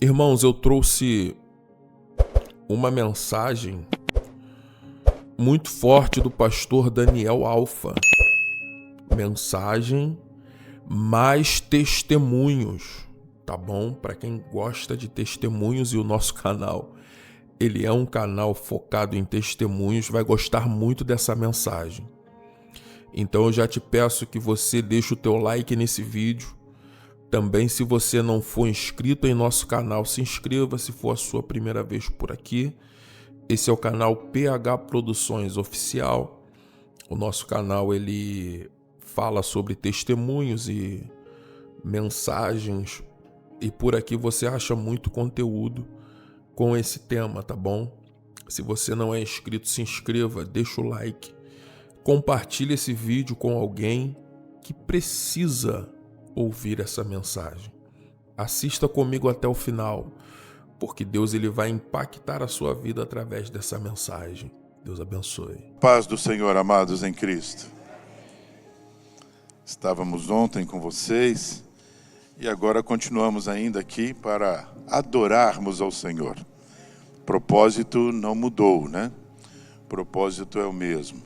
Irmãos, eu trouxe uma mensagem muito forte do pastor Daniel Alfa. Mensagem mais testemunhos, tá bom? Para quem gosta de testemunhos, e o nosso canal, ele é um canal focado em testemunhos, vai gostar muito dessa mensagem. Então eu já te peço que você deixe o teu like nesse vídeo. Também, se você não for inscrito em nosso canal, se inscreva se for a sua primeira vez por aqui. Esse é o canal PH Produções Oficial. O nosso canal ele fala sobre testemunhos e mensagens, e por aqui você acha muito conteúdo com esse tema, tá bom? Se você não é inscrito, se inscreva, deixa o like, compartilhe esse vídeo com alguém que precisa ouvir essa mensagem. Assista comigo até o final, porque Deus ele vai impactar a sua vida através dessa mensagem. Deus abençoe. Paz do Senhor, amados em Cristo. Estávamos ontem com vocês e agora continuamos ainda aqui para adorarmos ao Senhor. O propósito não mudou, né? O propósito é o mesmo.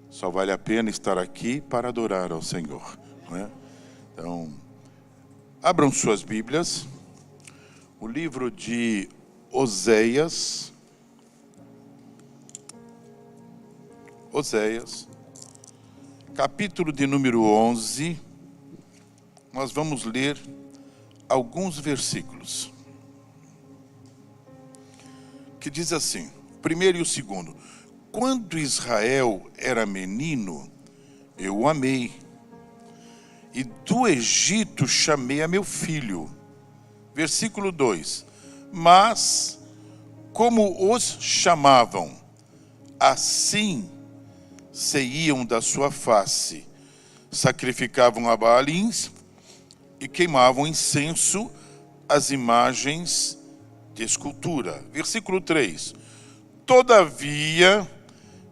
Só vale a pena estar aqui para adorar ao Senhor, né? Então, abram suas Bíblias, o livro de Oséias, capítulo de número 11, nós vamos ler alguns versículos, que diz assim, o primeiro e o segundo: quando Israel era menino, eu o amei, e do Egito chamei a meu filho. Versículo 2: mas, como os chamavam, assim se iam da sua face, sacrificavam a Baalins e queimavam incenso às imagens de escultura. Versículo 3: todavia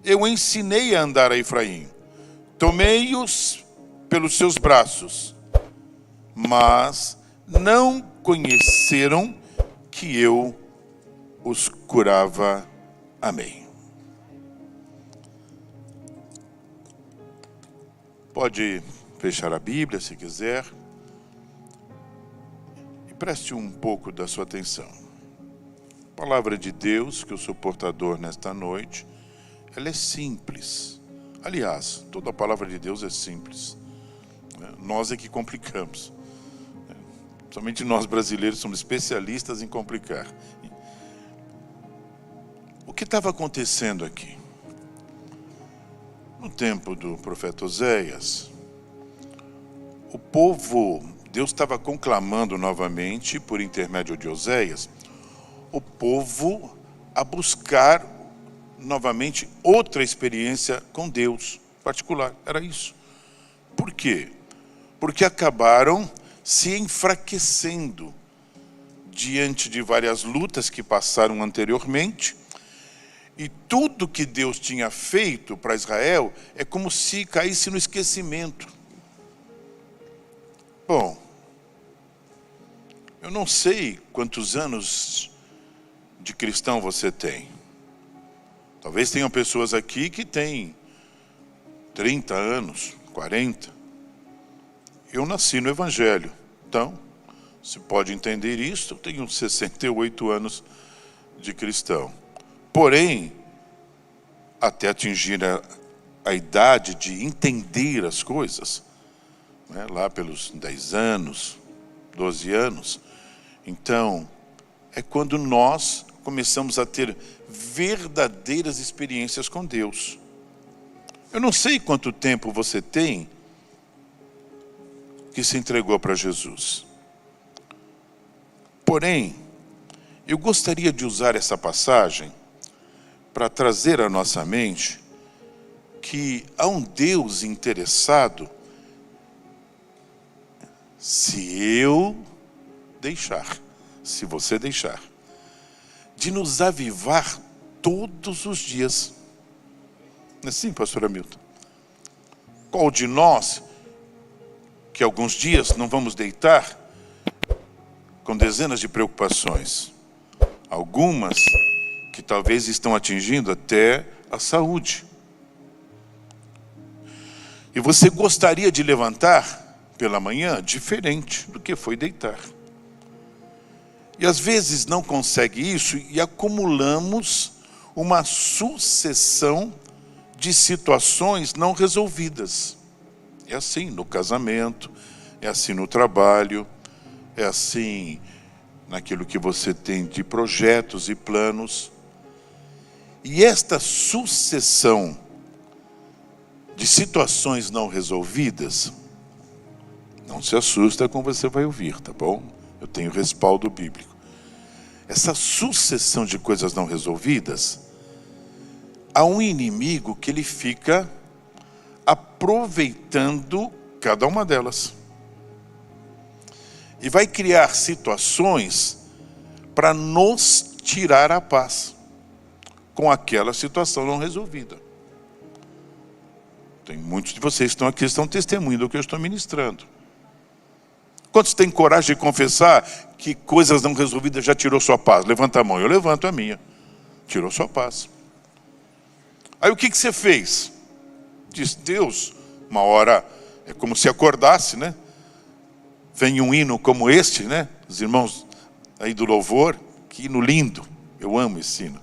eu ensinei a andar a Efraim, tomei-os pelos seus braços, mas não conheceram que eu os curava. Amém. Pode fechar a Bíblia se quiser e preste um pouco da sua atenção. A palavra de Deus que eu sou portador nesta noite, ela é simples. Aliás, toda a palavra de Deus é simples. Nós é que complicamos. Somente nós brasileiros somos especialistas em complicar. O que estava acontecendo aqui? No tempo do profeta Oséias, o povo, Deus estava conclamando novamente, por intermédio de Oséias, o povo a buscar novamente outra experiência com Deus particular. Era isso. Por quê? Porque acabaram se enfraquecendo diante de várias lutas que passaram anteriormente, e tudo que Deus tinha feito para Israel é como se caísse no esquecimento. Bom, eu não sei quantos anos de cristão você tem. Talvez tenham pessoas aqui que têm 30 anos, 40. Eu nasci no Evangelho, então, se pode entender isso, eu tenho 68 anos de cristão. Porém, até atingir a idade de entender as coisas, né, lá pelos 10 anos, 12 anos, então, é quando nós começamos a ter verdadeiras experiências com Deus. Eu não sei quanto tempo você tem que se entregou para Jesus. Porém, eu gostaria de usar essa passagem para trazer à nossa mente que há um Deus interessado se você deixar, de nos avivar todos os dias. Não é assim, pastor Hamilton? Qual de nós, que alguns dias não vamos deitar, com dezenas de preocupações. Algumas que talvez estão atingindo até a saúde. E você gostaria de levantar pela manhã diferente do que foi deitar. E às vezes não consegue isso e acumulamos uma sucessão de situações não resolvidas. É assim no casamento, é assim no trabalho, é assim naquilo que você tem de projetos e planos. E esta sucessão de situações não resolvidas, não se assusta com o que você vai ouvir, tá bom? Eu tenho respaldo bíblico. Essa sucessão de coisas não resolvidas, há um inimigo que ele fica aproveitando cada uma delas. E vai criar situações para nos tirar a paz com aquela situação não resolvida. Tem muitos de vocês que estão aqui, estão testemunhando do que eu estou ministrando. Quantos têm coragem de confessar que coisas não resolvidas já tirou sua paz? Levanta a mão, eu levanto a minha. Tirou sua paz. Aí o que você fez? Diz, Deus, uma hora é como se acordasse, né? Vem um hino como este, né? Os irmãos aí do louvor, que hino lindo. Eu amo esse hino.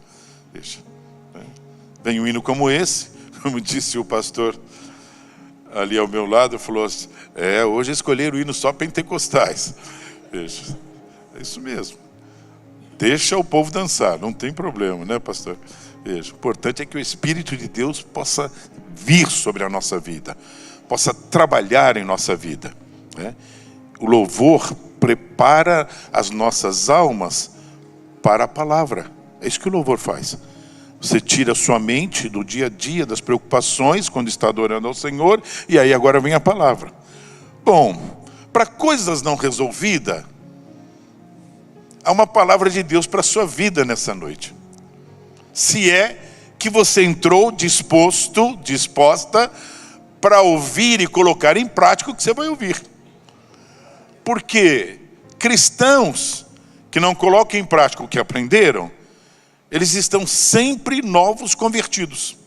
Deixa, né? Vem um hino como esse, como disse o pastor ali ao meu lado, falou assim, hoje escolheram o hino só pentecostais. Veja, é isso mesmo. Deixa o povo dançar, não tem problema, né, pastor? Veja, o importante é que o Espírito de Deus possa vir sobre a nossa vida, possa trabalhar em nossa vida, né? O louvor prepara as nossas almas para a palavra. É isso que o louvor faz. Você tira a sua mente do dia a dia, das preocupações, quando está adorando ao Senhor, e aí agora vem a palavra. Bom, para coisas não resolvidas, há uma palavra de Deus para a sua vida nessa noite. Se é que você entrou disposta para ouvir e colocar em prática o que você vai ouvir. Porque cristãos que não colocam em prática o que aprenderam, eles estão sempre novos convertidos.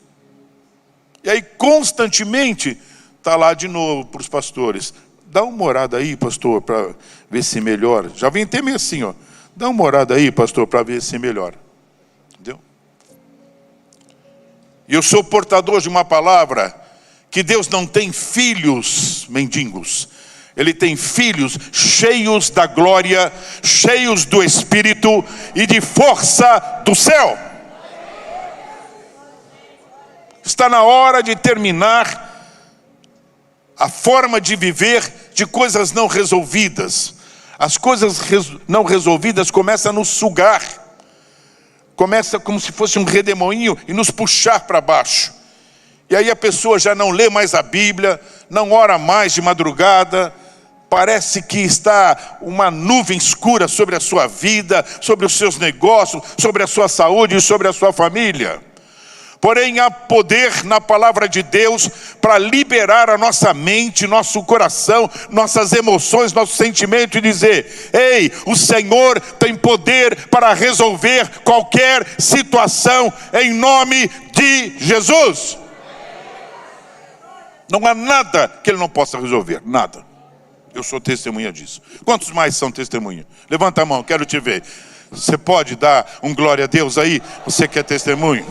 E aí constantemente está lá de novo para os pastores. Dá uma orada aí, pastor, para ver se melhora. Já vem até meio assim, ó. Dá uma orada aí, pastor, para ver se melhora. Entendeu? E eu sou portador de uma palavra que Deus não tem filhos mendigos. Ele tem filhos cheios da glória, cheios do Espírito e de força do céu. Está na hora de terminar a forma de viver de coisas não resolvidas. As coisas não resolvidas começam a nos sugar. Começa como se fosse um redemoinho e nos puxar para baixo. E aí a pessoa já não lê mais a Bíblia, não ora mais de madrugada. Parece que está uma nuvem escura sobre a sua vida, sobre os seus negócios, sobre a sua saúde e sobre a sua família. Porém, há poder na palavra de Deus para liberar a nossa mente, nosso coração, nossas emoções, nosso sentimento e dizer, ei, o Senhor tem poder para resolver qualquer situação em nome de Jesus. Não há nada que Ele não possa resolver, nada. Eu sou testemunha disso. Quantos mais são testemunha? Levanta a mão, quero te ver. Você pode dar um glória a Deus aí? Você que é testemunho?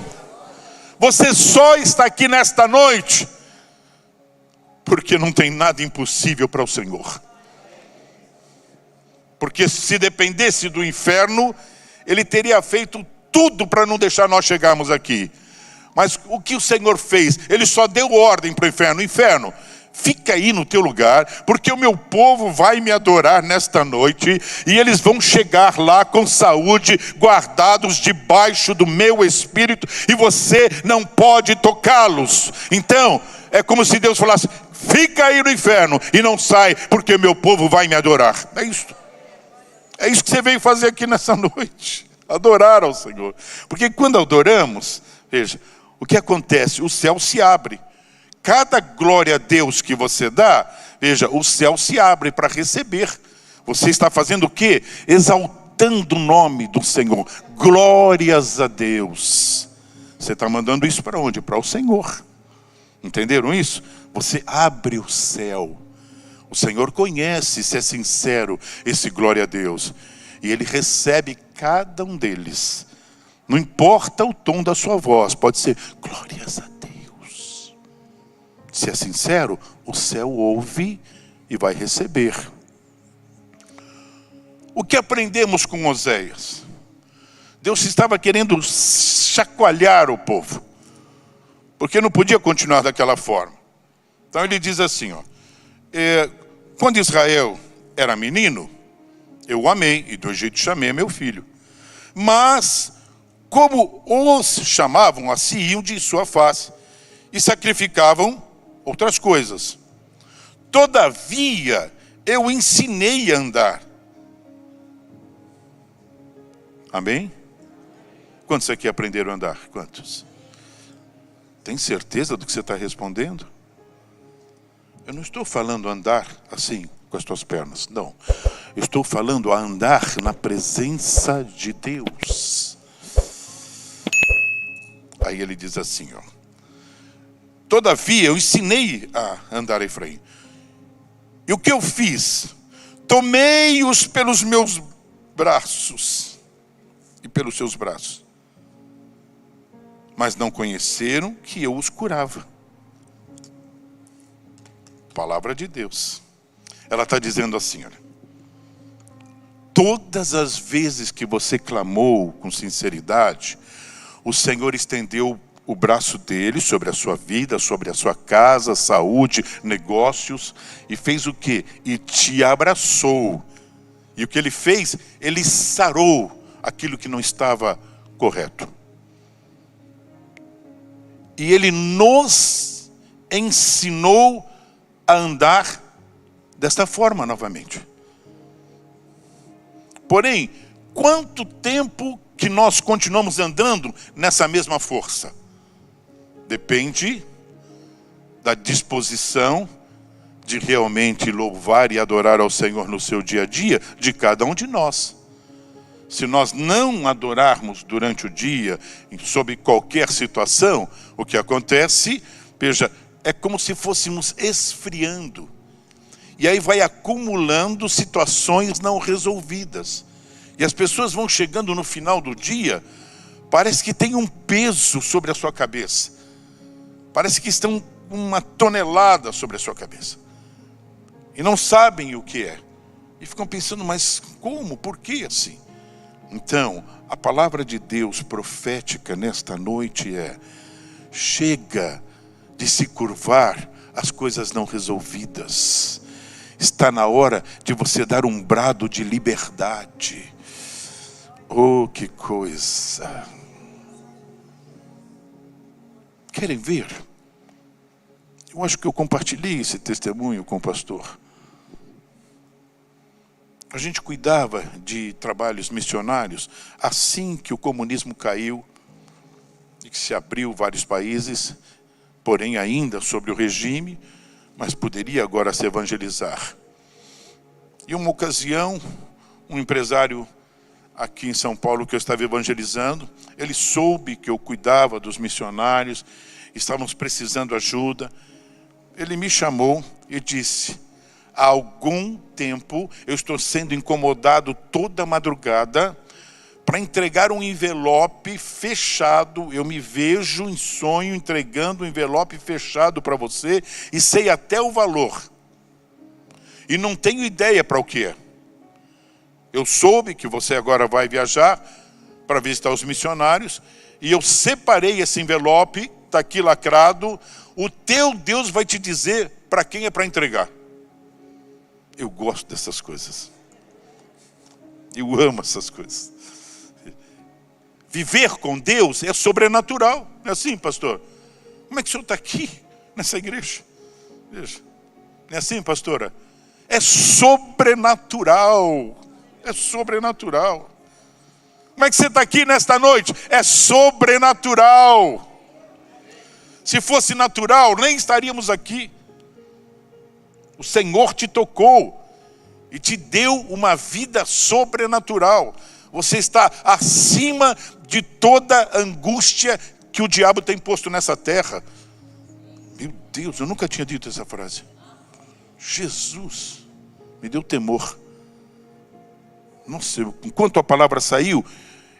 Você só está aqui nesta noite porque não tem nada impossível para o Senhor. Porque se dependesse do inferno, Ele teria feito tudo para não deixar nós chegarmos aqui. Mas o que o Senhor fez? Ele só deu ordem para o inferno. Inferno, fica aí no teu lugar, porque o meu povo vai me adorar nesta noite, e eles vão chegar lá com saúde, guardados debaixo do meu Espírito, e você não pode tocá-los. Então, é como se Deus falasse, fica aí no inferno e não sai, porque o meu povo vai me adorar. É isso. É isso que você veio fazer aqui nessa noite, adorar ao Senhor. Porque quando adoramos, veja, o que acontece? O céu se abre. Cada glória a Deus que você dá, veja, o céu se abre para receber. Você está fazendo o quê? Exaltando o nome do Senhor. Glórias a Deus. Você está mandando isso para onde? Para o Senhor. Entenderam isso? Você abre o céu. O Senhor conhece, se é sincero, esse glória a Deus. E Ele recebe cada um deles. Não importa o tom da sua voz, pode ser glórias a Deus. Se é sincero, o céu ouve e vai receber. O que aprendemos com Oséias? Deus estava querendo chacoalhar o povo, porque não podia continuar daquela forma. Então ele diz assim, quando Israel era menino, eu o amei, e do Egito chamei meu filho. Mas, como os chamavam, assim iam de sua face, e sacrificavam outras coisas. Todavia, eu ensinei a andar. Amém? Quantos aqui aprenderam a andar? Quantos? Tem certeza do que você está respondendo? Eu não estou falando andar assim, com as tuas pernas. Não. Eu estou falando a andar na presença de Deus. Aí ele diz assim, todavia eu ensinei a andar a Efraim. E o que eu fiz? Tomei-os pelos meus braços e pelos seus braços. Mas não conheceram que eu os curava. Palavra de Deus. Ela está dizendo assim, olha. Todas as vezes que você clamou com sinceridade, o Senhor estendeu o braço dele sobre a sua vida, sobre a sua casa, saúde, negócios, e fez o quê? E te abraçou. E o que ele fez? Ele sarou aquilo que não estava correto. E ele nos ensinou a andar desta forma novamente. Porém, quanto tempo que nós continuamos andando nessa mesma força? Depende da disposição de realmente louvar e adorar ao Senhor no seu dia a dia de cada um de nós. Se nós não adorarmos durante o dia, sob qualquer situação, o que acontece, veja, é como se fôssemos esfriando. E aí vai acumulando situações não resolvidas. E as pessoas vão chegando no final do dia, parece que tem um peso sobre a sua cabeça. Parece que estão uma tonelada sobre a sua cabeça. E não sabem o que é. E ficam pensando, mas como? Por que assim? Então, a palavra de Deus profética nesta noite é: chega de se curvar às coisas não resolvidas. Está na hora de você dar um brado de liberdade. Oh, que coisa! Querem ver? Eu acho que eu compartilhei esse testemunho com o pastor. A gente cuidava de trabalhos missionários assim que o comunismo caiu e que se abriu vários países, porém ainda sobre o regime, mas poderia agora se evangelizar. E uma ocasião, um empresário aqui em São Paulo que eu estava evangelizando, ele soube que eu cuidava dos missionários, estávamos precisando de ajuda. Ele me chamou e disse: há algum tempo eu estou sendo incomodado toda madrugada para entregar um envelope fechado. Eu me vejo em sonho entregando um envelope fechado para você e sei até o valor. E não tenho ideia para o que é. Eu soube que você agora vai viajar para visitar os missionários e eu separei esse envelope, está aqui lacrado. O teu Deus vai te dizer para quem é para entregar. Eu gosto dessas coisas. Eu amo essas coisas. Viver com Deus é sobrenatural. Não é assim, pastor? Como é que o senhor está aqui, nessa igreja? Veja. Não é assim, pastora? É sobrenatural. É sobrenatural. Como é que você está aqui nesta noite? É sobrenatural. Se fosse natural, nem estaríamos aqui. O Senhor te tocou e te deu uma vida sobrenatural. Você está acima de toda angústia que o diabo tem posto nessa terra. Meu Deus, eu nunca tinha dito essa frase. Jesus, me deu temor. Nossa, enquanto a palavra saiu,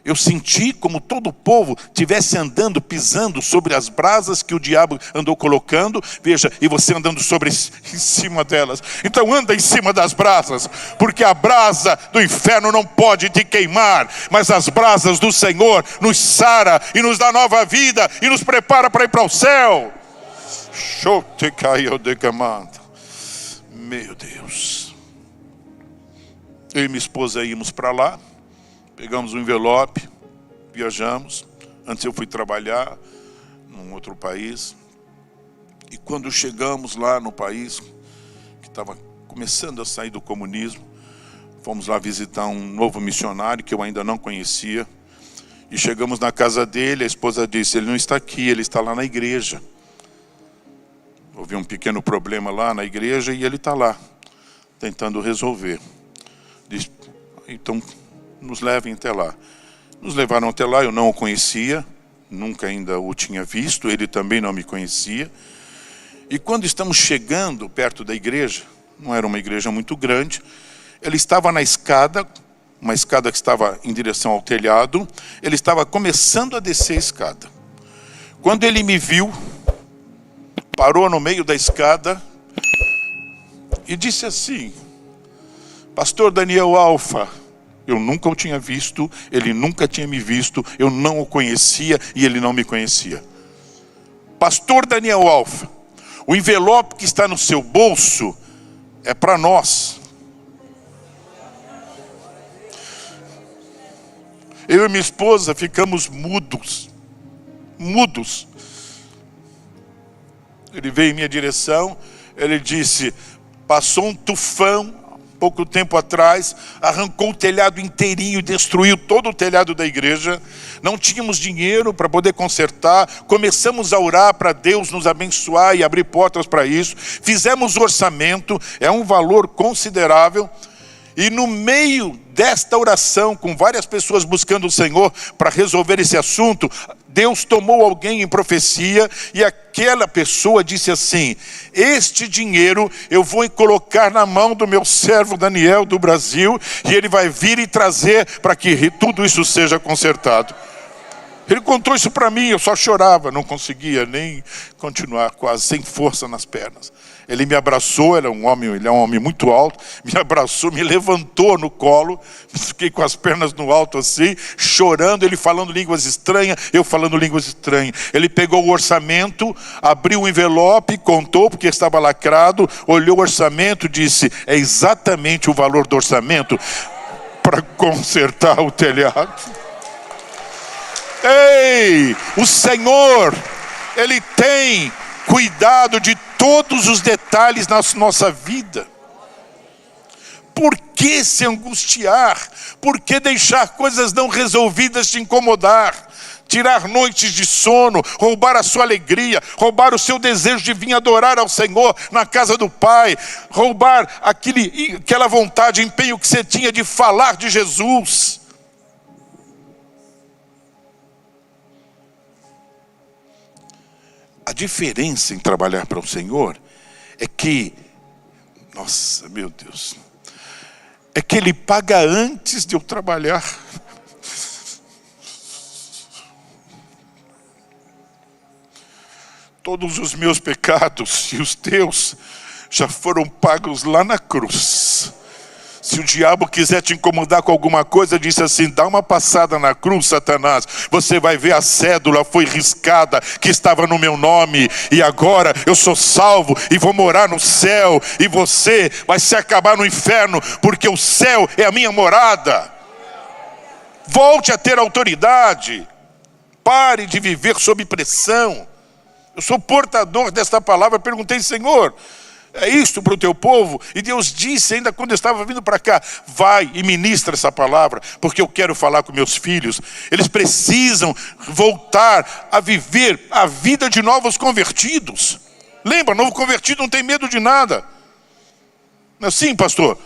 eu senti como todo o povo estivesse andando, pisando sobre as brasas que o diabo andou colocando. Veja, e você andando em cima delas. Então anda em cima das brasas, porque a brasa do inferno não pode te queimar, mas as brasas do Senhor nos sara e nos dá nova vida e nos prepara para ir para o céu. Meu Deus. Eu e minha esposa íamos para lá. Pegamos um envelope, viajamos. Antes eu fui trabalhar num outro país. E quando chegamos lá no país, que estava começando a sair do comunismo, fomos lá visitar um novo missionário que eu ainda não conhecia. E chegamos na casa dele, a esposa disse, ele não está aqui, ele está lá na igreja. Houve um pequeno problema lá na igreja e ele está lá, tentando resolver. Disse, então nos levem até lá. Nos levaram até lá, eu não o conhecia, nunca ainda o tinha visto, ele também não me conhecia. E quando estamos chegando perto da igreja, não era uma igreja muito grande, ele estava na escada, uma escada que estava em direção ao telhado, ele estava começando a descer a escada. Quando ele me viu, parou no meio da escada e disse assim, Pastor Daniel Alfa. Eu nunca o tinha visto, ele nunca tinha me visto, eu não o conhecia e ele não me conhecia. Pastor Daniel Alfa, o envelope que está no seu bolso é para nós. Eu e minha esposa ficamos mudos. Ele veio em minha direção, ele disse, passou um tufão, pouco tempo atrás, arrancou o telhado inteirinho, destruiu todo o telhado da igreja. Não tínhamos dinheiro para poder consertar. Começamos a orar para Deus nos abençoar e abrir portas para isso. Fizemos o orçamento, é um valor considerável. E no meio desta oração, com várias pessoas buscando o Senhor para resolver esse assunto, Deus tomou alguém em profecia e aquela pessoa disse assim, este dinheiro eu vou colocar na mão do meu servo Daniel do Brasil e ele vai vir e trazer para que tudo isso seja consertado. Ele contou isso para mim, eu só chorava, não conseguia nem continuar, quase sem força nas pernas. Ele me abraçou, ele é um homem muito alto, me abraçou, me levantou no colo, fiquei com as pernas no alto assim, chorando, ele falando línguas estranhas, eu falando línguas estranhas. Ele pegou o orçamento, abriu o envelope, contou porque estava lacrado, olhou o orçamento, disse, é exatamente o valor do orçamento para consertar o telhado. Ei, o Senhor, Ele tem cuidado de todos os detalhes na nossa vida. Por que se angustiar? Por que deixar coisas não resolvidas te incomodar? Tirar noites de sono, roubar a sua alegria, roubar o seu desejo de vir adorar ao Senhor na casa do Pai, roubar aquela vontade, empenho que você tinha de falar de Jesus. A diferença em trabalhar para o Senhor é que, nossa, meu Deus, é que Ele paga antes de eu trabalhar. Todos os meus pecados e os teus já foram pagos lá na cruz. Se o diabo quiser te incomodar com alguma coisa, disse assim, dá uma passada na cruz, Satanás. Você vai ver a cédula foi riscada, que estava no meu nome. E agora eu sou salvo e vou morar no céu. E você vai se acabar no inferno, porque o céu é a minha morada. Volte a ter autoridade. Pare de viver sob pressão. Eu sou portador desta palavra. Perguntei, Senhor, é isto para o teu povo? E Deus disse, ainda quando eu estava vindo para cá, vai e ministra essa palavra, porque eu quero falar com meus filhos. Eles precisam voltar a viver a vida de novos convertidos. Lembra, novo convertido não tem medo de nada. Não é assim, pastor?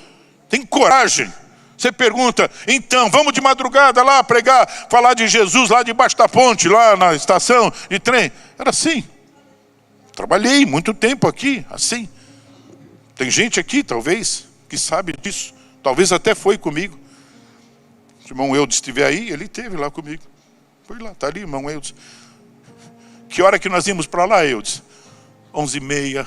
Tem coragem. Você pergunta, então, vamos de madrugada lá pregar, falar de Jesus lá debaixo da ponte, lá na estação de trem. Era assim. Trabalhei muito tempo aqui, assim. Tem gente aqui, talvez, que sabe disso. Talvez até foi comigo. Se o irmão Eudes estiver aí, ele esteve lá comigo. Foi lá, está ali, irmão Eudes. Que hora que nós íamos para lá, Eudes? 11h30.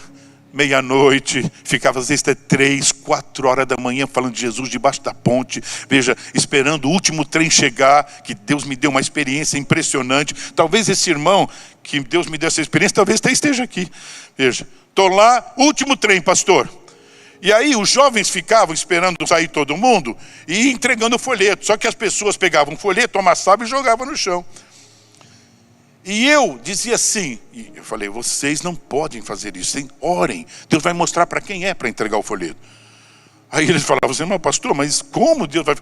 Meia-noite, ficava às vezes até 3, 4 horas da manhã falando de Jesus debaixo da ponte, veja, esperando o último trem chegar, que Deus me deu uma experiência impressionante. Talvez esse irmão, que Deus me deu essa experiência, talvez até esteja aqui. Veja, estou lá, último trem, pastor. E aí os jovens ficavam esperando sair todo mundo e entregando o folheto. Só que as pessoas pegavam o folheto, amassavam e jogavam no chão. E eu dizia assim, e eu falei, vocês não podem fazer isso, hein? Orem, Deus vai mostrar para quem é para entregar o folheto. Aí eles falavam assim, mas pastor, mas como Deus vai...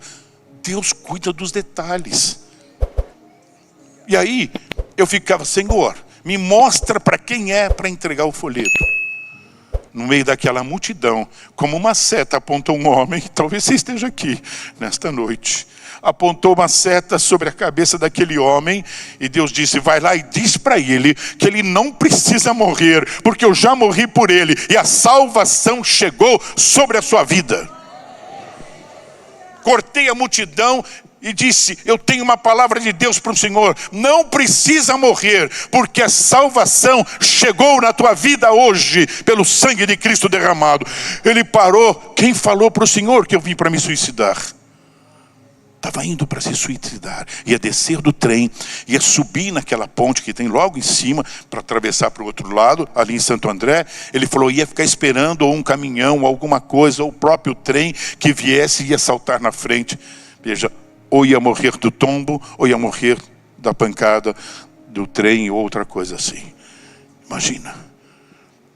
Deus cuida dos detalhes. E aí eu ficava, Senhor, me mostra para quem é para entregar o folheto. No meio daquela multidão, como uma seta apontou um homem, talvez você esteja aqui nesta noite. Apontou uma seta sobre a cabeça daquele homem e Deus disse, vai lá e diz para ele que ele não precisa morrer, porque eu já morri por ele e a salvação chegou sobre a sua vida. Cortei a multidão e disse, eu tenho uma palavra de Deus para o Senhor, não precisa morrer, porque a salvação chegou na tua vida hoje, pelo sangue de Cristo derramado. Ele parou, quem falou para o Senhor que eu vim para me suicidar? Estava indo para se suicidar, ia descer do trem, ia subir naquela ponte que tem logo em cima, para atravessar para o outro lado, ali em Santo André. Ele falou, ia ficar esperando ou um caminhão, ou alguma coisa, ou o próprio trem que viesse e ia saltar na frente. Veja, ou ia morrer do tombo, ou ia morrer da pancada do trem, ou outra coisa assim. Imagina.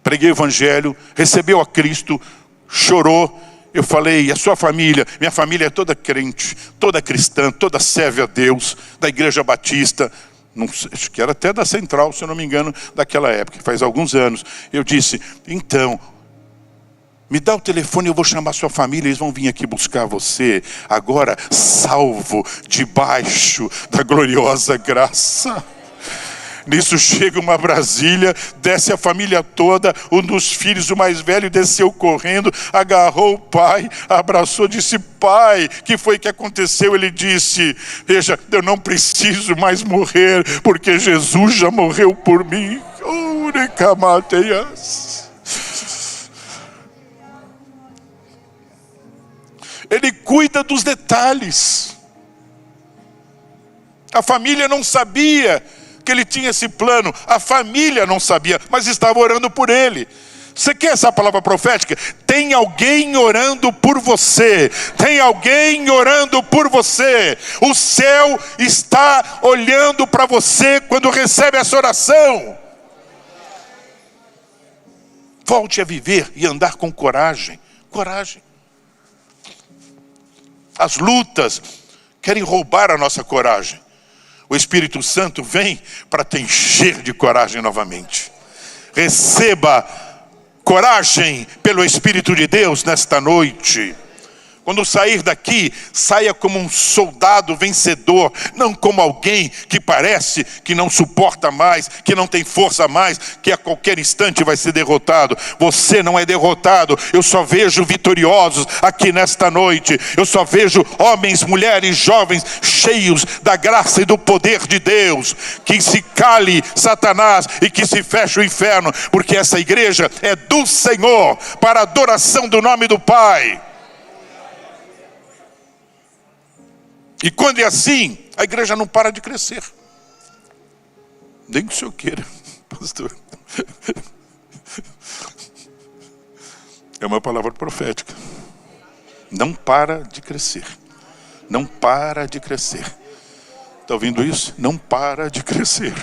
Preguei o evangelho, recebeu a Cristo, chorou. Eu falei, a sua família, minha família é toda crente, toda cristã, toda serve a Deus, da Igreja Batista, não sei, acho que era até da Central, se eu não me engano, daquela época, faz alguns anos. Eu disse, então, me dá o telefone, eu vou chamar a sua família, eles vão vir aqui buscar você, agora salvo, debaixo da gloriosa graça. Nisso chega uma Brasília, desce a família toda, um dos filhos, o mais velho, desceu correndo, agarrou o pai, abraçou, disse, pai, que foi que aconteceu? Ele disse, veja, eu não preciso mais morrer, porque Jesus já morreu por mim. Ele cuida dos detalhes. A família não sabia que ele tinha esse plano, a família não sabia, mas estava orando por ele. Você quer essa palavra profética? Tem alguém orando por você, tem alguém orando por você. O céu está olhando para você quando recebe essa oração. Volte a viver e andar com coragem. Coragem. As lutas querem roubar a nossa coragem. O Espírito Santo vem para te encher de coragem novamente. Receba coragem pelo Espírito de Deus nesta noite. Quando sair daqui, saia como um soldado vencedor, não como alguém que parece que não suporta mais, que não tem força mais, que a qualquer instante vai ser derrotado. Você não é derrotado. Eu só vejo vitoriosos aqui nesta noite. Eu só vejo homens, mulheres, jovens, cheios da graça e do poder de Deus. Que se cale Satanás e que se feche o inferno, porque essa igreja é do Senhor, para a adoração do nome do Pai. E quando é assim, a igreja não para de crescer. Nem que o senhor queira, pastor. É uma palavra profética. Não para de crescer. Não para de crescer. Está ouvindo isso? Não para de crescer.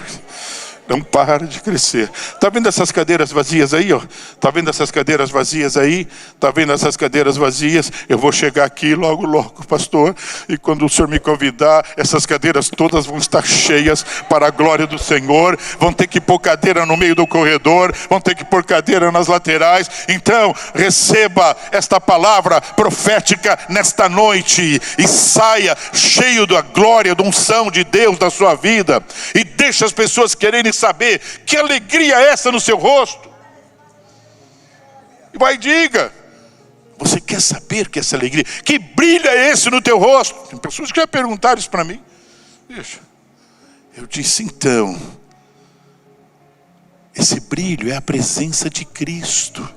Não para de crescer. Tá vendo essas cadeiras vazias aí, ó? Tá vendo essas cadeiras vazias aí? Tá vendo essas cadeiras vazias? Eu vou chegar aqui logo, logo, pastor. E quando o senhor me convidar, essas cadeiras todas vão estar cheias para a glória do Senhor. Vão ter que pôr cadeira no meio do corredor. Vão ter que pôr cadeira nas laterais. Então, receba esta palavra profética nesta noite. E saia cheio da glória, da unção de Deus da sua vida. E deixa as pessoas quererem saber que alegria é essa no seu rosto. E vai e diga: você quer saber que essa alegria, que brilho é esse no teu rosto? Tem pessoas que já perguntaram isso para mim. Deixa. Eu disse: então, esse brilho é a presença de Cristo.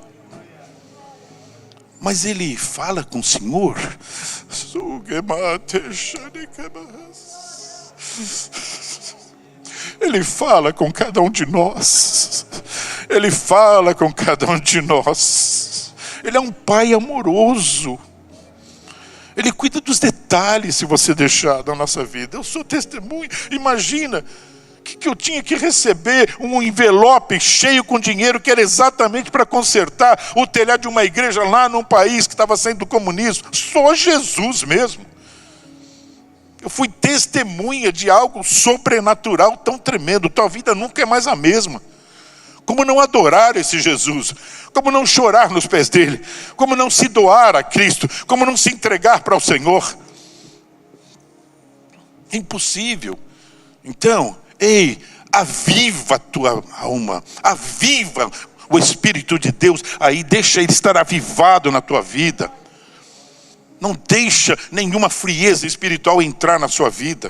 Mas ele fala com o Senhor. Ele fala com cada um de nós. Ele fala com cada um de nós. Ele é um pai amoroso. Ele cuida dos detalhes, se você deixar, da nossa vida. Eu sou testemunho. Imagina que eu tinha que receber um envelope cheio com dinheiro que era exatamente para consertar o telhado de uma igreja lá num país que estava saindo do comunismo. Só Jesus mesmo. Eu fui testemunha de algo sobrenatural tão tremendo. Tua vida nunca é mais a mesma. Como não adorar esse Jesus? Como não chorar nos pés dele? Como não se doar a Cristo? Como não se entregar para o Senhor? É impossível. Então, ei, aviva a tua alma. Aviva o Espírito de Deus aí. Deixa ele estar avivado na tua vida. Não deixa nenhuma frieza espiritual entrar na sua vida.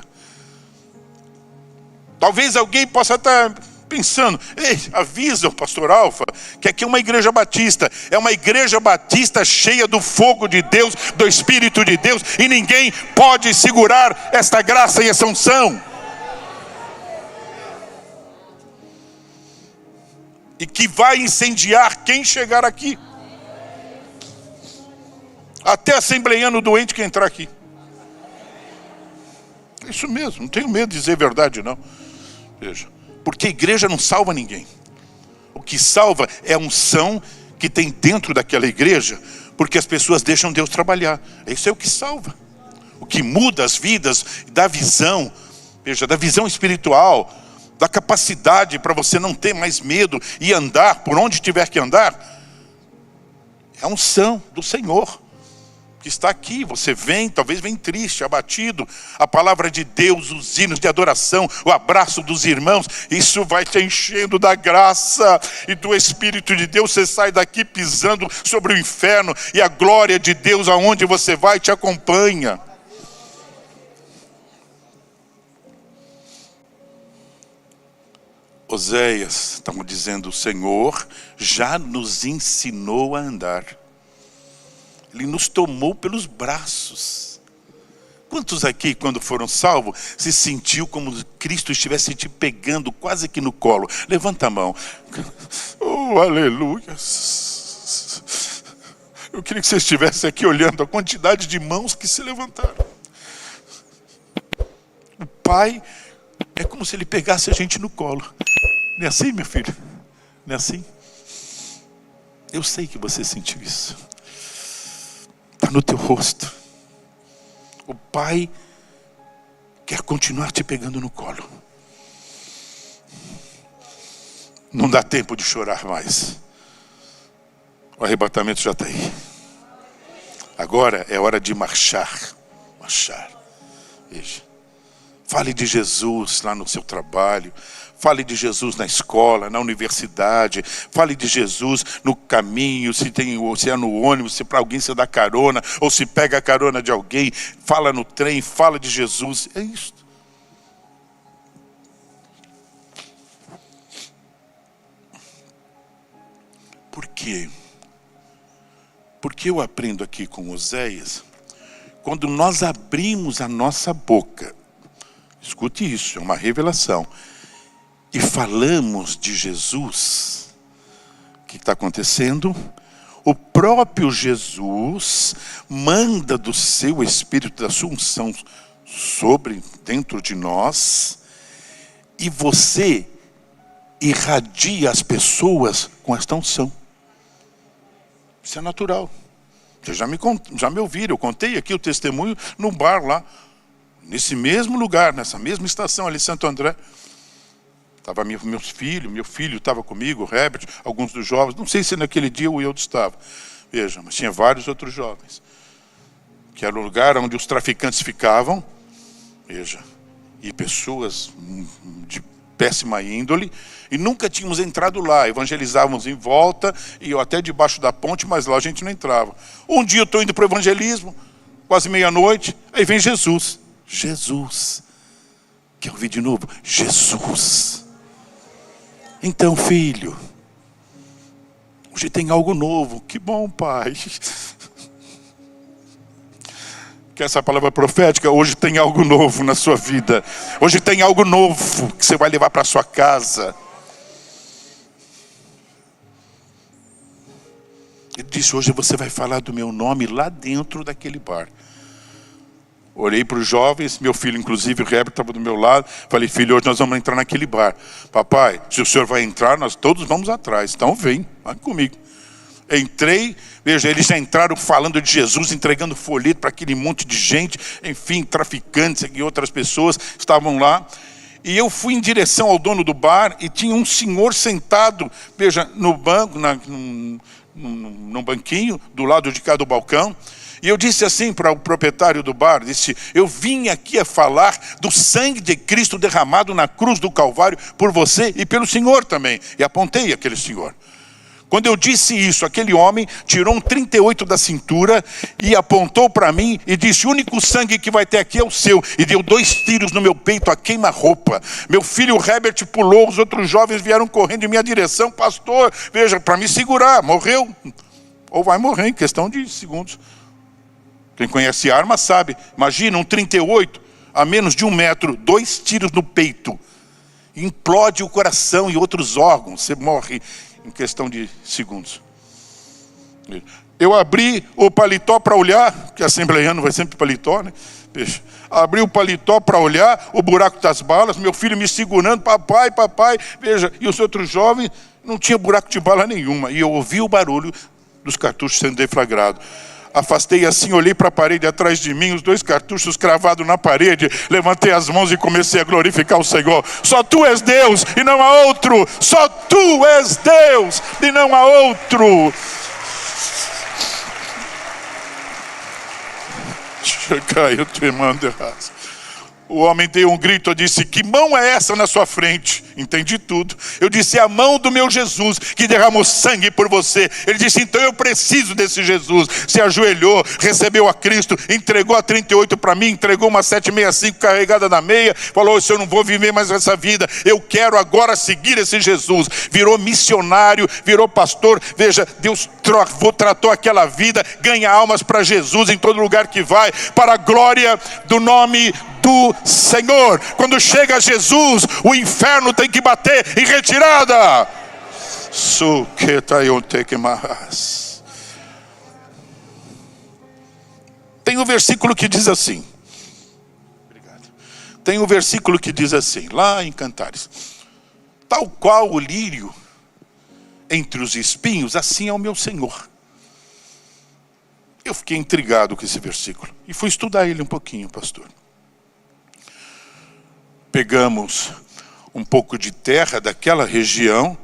Talvez alguém possa estar pensando: ei, avisa o pastor Alfa que aqui é uma igreja batista. É uma igreja batista cheia do fogo de Deus, do Espírito de Deus. E ninguém pode segurar esta graça e essa unção. E que vai incendiar quem chegar aqui. Até assembleiano doente que entrar aqui. É isso mesmo, não tenho medo de dizer verdade não. Veja, porque a igreja não salva ninguém. O que salva é a unção que tem dentro daquela igreja, porque as pessoas deixam Deus trabalhar. Isso é o que salva. O que muda as vidas, dá visão, veja, da visão espiritual, da capacidade para você não ter mais medo e andar por onde tiver que andar. É a unção do Senhor que está aqui. Você vem, talvez vem triste, abatido. A palavra de Deus, os hinos de adoração, o abraço dos irmãos, isso vai te enchendo da graça e do Espírito de Deus. Você sai daqui pisando sobre o inferno e a glória de Deus aonde você vai te acompanha. Oséias, estamos dizendo, o Senhor já nos ensinou a andar. Ele nos tomou pelos braços. Quantos aqui, quando foram salvos, se sentiu como Cristo estivesse te pegando quase que no colo? Levanta a mão. Oh, aleluia. Eu queria que você estivesse aqui olhando a quantidade de mãos que se levantaram. O Pai é como se ele pegasse a gente no colo. Não é assim, meu filho? Não é assim? Eu sei que você sentiu isso. Está no teu rosto. O Pai quer continuar te pegando no colo. Não dá tempo de chorar mais. O arrebatamento já está aí. Agora é hora de marchar. Marchar. Veja. Fale de Jesus lá no seu trabalho. Fale de Jesus na escola, na universidade. Fale de Jesus no caminho, se é no ônibus, se para alguém você dá carona, ou se pega a carona de alguém. Fala no trem, fala de Jesus. É isso. Por quê? Porque eu aprendo aqui com Oséias, quando nós abrimos a nossa boca, escute isso, é uma revelação, e falamos de Jesus, o que está acontecendo? O próprio Jesus manda do seu Espírito, da sua unção dentro de nós, e você irradia as pessoas com esta unção. Isso é natural. Vocês já me ouviram, eu contei aqui o testemunho num bar lá, nesse mesmo lugar, nessa mesma estação ali em Santo André. Estava meu filho estava comigo, o Herbert, alguns dos jovens, não sei se naquele dia o Eudes estava. Veja, mas tinha vários outros jovens. Que era o lugar onde os traficantes ficavam, veja, e pessoas de péssima índole, e nunca tínhamos entrado lá, evangelizávamos em volta, e eu até debaixo da ponte, mas lá a gente não entrava. Um dia eu estou indo para o evangelismo, quase meia-noite, aí vem Jesus. Jesus. Quer ouvir de novo? Jesus. Então, filho, hoje tem algo novo. Que bom, pai. Que essa palavra profética, hoje tem algo novo na sua vida. Hoje tem algo novo que você vai levar para sua casa. Ele disse, hoje você vai falar do meu nome lá dentro daquele bar. Orei para os jovens, meu filho inclusive, o Herbert estava do meu lado. Falei, filho, hoje nós vamos entrar naquele bar. Papai, se o senhor vai entrar, nós todos vamos atrás. Então vem comigo. Entrei, veja, eles já entraram falando de Jesus, entregando folheto para aquele monte de gente, enfim, traficantes e outras pessoas estavam lá. E eu fui em direção ao dono do bar e tinha um senhor sentado, veja, no banco, num banquinho, do lado de cá do balcão. E eu disse assim para o proprietário do bar, disse, eu vim aqui a falar do sangue de Cristo derramado na cruz do Calvário por você e pelo senhor também. E apontei aquele senhor. Quando eu disse isso, aquele homem tirou um 38 da cintura e apontou para mim e disse, o único sangue que vai ter aqui é o seu. E deu 2 tiros no meu peito a queima-roupa. Meu filho Herbert pulou, os outros jovens vieram correndo em minha direção. Pastor, veja, para me segurar, morreu. Ou vai morrer em questão de segundos. Quem conhece arma sabe. Imagina um 38 a menos de 1 metro, 2 tiros no peito. Implode o coração e outros órgãos. Você morre em questão de segundos. Eu abri o paletó para olhar, que assembleiano vai sempre paletó, né? Abri o paletó para olhar o buraco das balas, meu filho me segurando, papai, veja, e os outros jovens, não tinha buraco de bala nenhuma, e eu ouvi o barulho dos cartuchos sendo deflagrados. Afastei assim, olhei para a parede atrás de mim, os 2 cartuchos cravados na parede, levantei as mãos e comecei a glorificar o Senhor. Só tu és Deus e não há outro. Só tu és Deus e não há outro. Caiu, te mando errado. O homem deu um grito, eu disse, que mão é essa na sua frente? Entendi tudo. Eu disse, é a mão do meu Jesus, que derramou sangue por você. Ele disse, então eu preciso desse Jesus. Se ajoelhou, recebeu a Cristo, entregou a 38 para mim, entregou uma 765 carregada na meia, falou, eu não vou viver mais essa vida, eu quero agora seguir esse Jesus. Virou missionário, virou pastor. Veja, Deus tratou aquela vida, ganha almas para Jesus em todo lugar que vai, para a glória do nome do Senhor. Quando chega Jesus, o inferno tem que bater em retirada. Tem um versículo que diz assim. Tem um versículo que diz assim, lá em Cantares. Tal qual o lírio entre os espinhos, assim é o meu Senhor. Eu fiquei intrigado com esse versículo e fui estudar ele um pouquinho, pastor. Pegamos um pouco de terra daquela região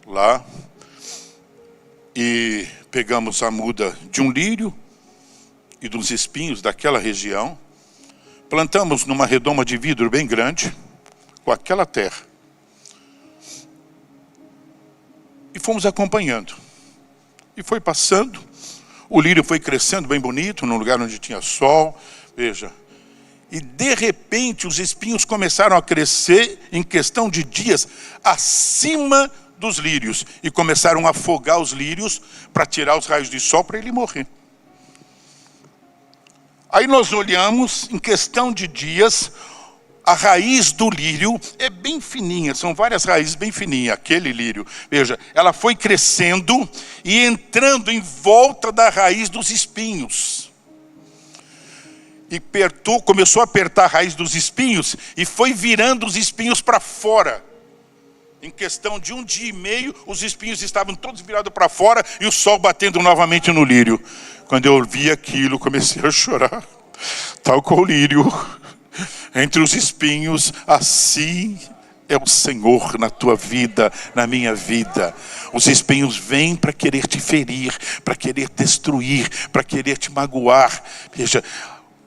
lá e pegamos a muda de um lírio e dos espinhos daquela região, plantamos numa redoma de vidro bem grande com aquela terra e fomos acompanhando e foi passando, o lírio foi crescendo bem bonito num lugar onde tinha sol, veja. E de repente os espinhos começaram a crescer em questão de dias acima dos lírios. E começaram a afogar os lírios para tirar os raios de sol para ele morrer. Aí nós olhamos, em questão de dias, a raiz do lírio é bem fininha. São várias raízes bem fininhas, aquele lírio. Veja, ela foi crescendo e entrando em volta da raiz dos espinhos. E começou a apertar a raiz dos espinhos e foi virando os espinhos para fora. Em questão de 1 dia e meio, os espinhos estavam todos virados para fora e o sol batendo novamente no lírio. Quando eu vi aquilo, comecei a chorar. Tal qual o lírio, entre os espinhos, assim é o Senhor na tua vida, na minha vida. Os espinhos vêm para querer te ferir, para querer destruir, para querer te magoar. Veja,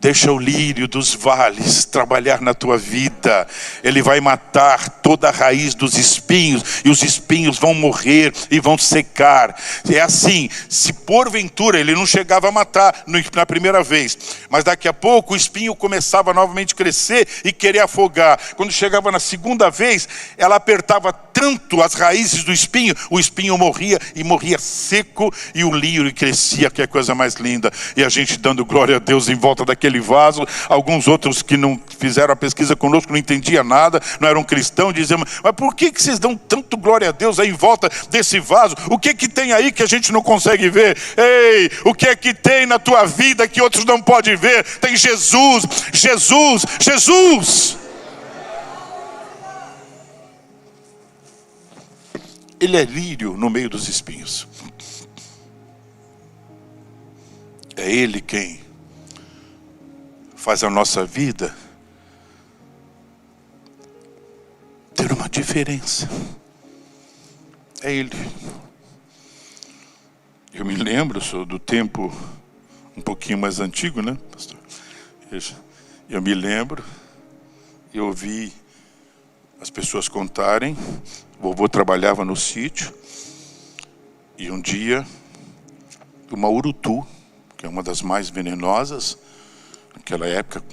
deixa o lírio dos vales trabalhar na tua vida. Ele vai matar toda a raiz dos espinhos, e os espinhos vão morrer e vão secar. É assim, se porventura ele não chegava a matar na primeira vez, mas daqui a pouco o espinho começava novamente a crescer e querer afogar. Quando chegava na segunda vez, ela apertava tanto as raízes do espinho, o espinho morria e morria seco, e o lírio crescia, que é a coisa mais linda. E a gente dando glória a Deus em volta daquele vaso. Alguns outros que não fizeram a pesquisa conosco, não entendiam nada, não eram cristãos, diziam: mas por que vocês dão tanto glória a Deus aí em volta desse vaso? O que tem aí que a gente não consegue ver? Ei, o que é que tem na tua vida que outros não podem ver? Tem Jesus, Jesus, Jesus. Ele é lírio no meio dos espinhos. É Ele quem faz a nossa vida ter uma diferença. É Ele. Eu me lembro, sou do tempo um pouquinho mais antigo, né, pastor? Eu me lembro, eu ouvi as pessoas contarem. O vovô trabalhava no sítio, e um dia uma urutu, que é uma das mais venenosas naquela época,